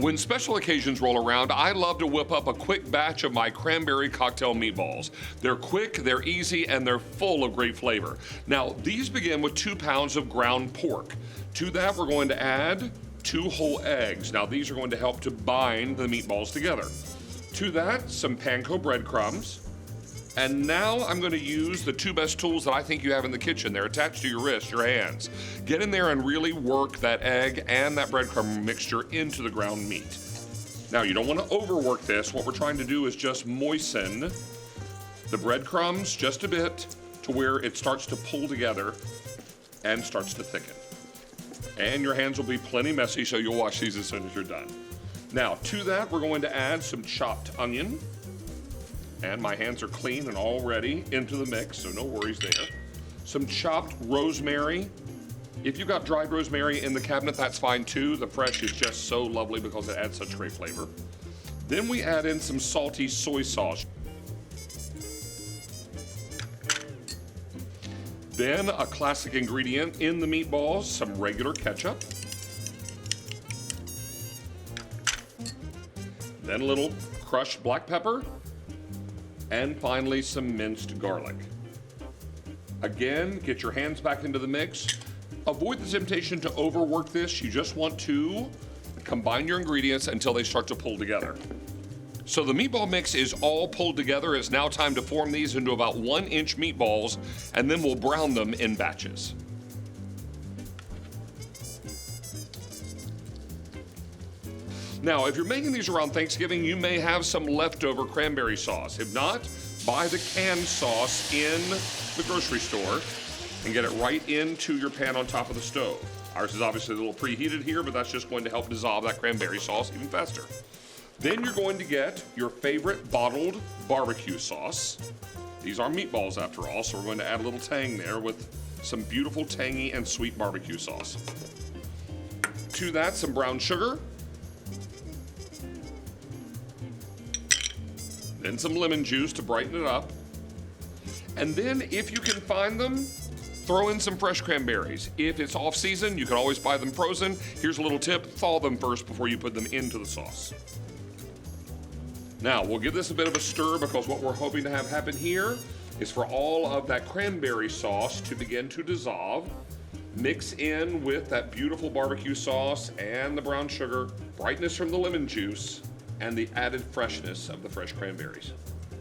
When special occasions roll around, I love to whip up a quick batch of my cranberry cocktail meatballs. They're quick, they're easy, and they're full of great flavor. Now, these begin with 2 pounds of ground pork. To that, we're going to add 2 whole eggs. Now, these are going to help to bind the meatballs together. To that, some panko breadcrumbs. And now I'm going to use the 2 best tools that I think you have in the kitchen. They're attached to your wrist, your hands. Get in there and really work that egg and that breadcrumb mixture into the ground meat. Now, you don't want to overwork this. What we're trying to do is just moisten the breadcrumbs just a bit to where it starts to pull together and starts to thicken. And your hands will be plenty messy, so you'll wash these as soon as you're done. Now, to that, we're going to add some chopped onion. And my hands are clean and all ready into the mix, so no worries there. Some chopped rosemary. If you've got dried rosemary in the cabinet, that's fine too. The fresh is just so lovely because it adds such great flavor. Then we add in some salty soy sauce. Then a classic ingredient in the meatballs, some regular ketchup. Then a little crushed black pepper. And finally, some minced garlic. Again, get your hands back into the mix. Avoid the temptation to overwork this. You just want to combine your ingredients until they start to pull together. So the meatball mix is all pulled together. It's now time to form these into about 1-inch meatballs, and then we'll brown them in batches. Now, if you're making these around Thanksgiving, you may have some leftover cranberry sauce. If not, buy the canned sauce in the grocery store and get it right into your pan on top of the stove. Ours is obviously a little preheated here, but that's just going to help dissolve that cranberry sauce even faster. Then you're going to get your favorite bottled barbecue sauce. These are meatballs after all, so we're going to add a little tang there with some beautiful tangy and sweet barbecue sauce. To that, some brown sugar. Then some lemon juice to brighten it up. And then if you can find them, throw in some fresh cranberries. If it's off season, you can always buy them frozen. Here's a little tip, thaw them first before you put them into the sauce. Now, we'll give this a bit of a stir because what we're hoping to have happen here is for all of that cranberry sauce to begin to dissolve, mix in with that beautiful barbecue sauce and the brown sugar, brightness from the lemon juice, and the added freshness of the fresh cranberries.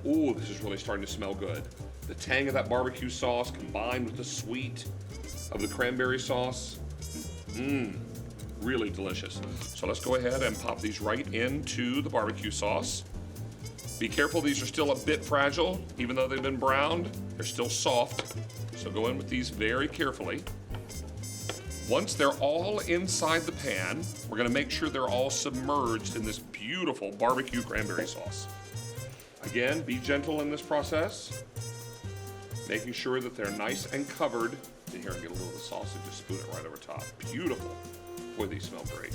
Ooh, this is really starting to smell good. The tang of that barbecue sauce combined with the sweet of the cranberry sauce. Really delicious. So let's go ahead and pop these right into the barbecue sauce. Be careful, these are still a bit fragile. Even though they've been browned, they're still soft. So go in with these very carefully. Once they're all inside the pan, we're gonna make sure they're all submerged in this beautiful barbecue cranberry sauce. Again, be gentle in this process, making sure that they're nice and covered. In here, get a little of the sauce and just spoon it right over top. Beautiful. Boy, these smell great.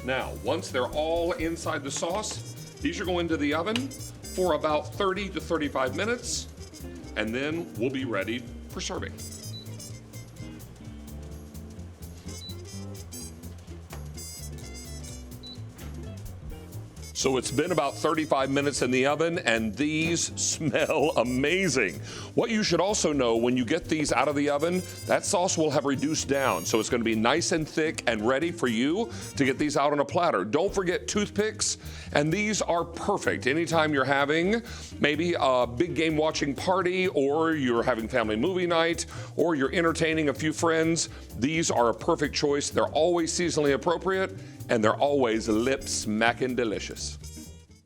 Now, once they're all inside the sauce, these are going to the oven for about 30 to 35 minutes, and then we'll be ready for serving. So it's been about 35 minutes in the oven, and these smell amazing. What you should also know when you get these out of the oven, that sauce will have reduced down. So it's gonna be nice and thick and ready for you to get these out on a platter. Don't forget toothpicks, and these are perfect. Anytime you're having maybe a big game watching party, or you're having family movie night, or you're entertaining a few friends, these are a perfect choice. They're always seasonally appropriate, and they're always lip-smacking delicious.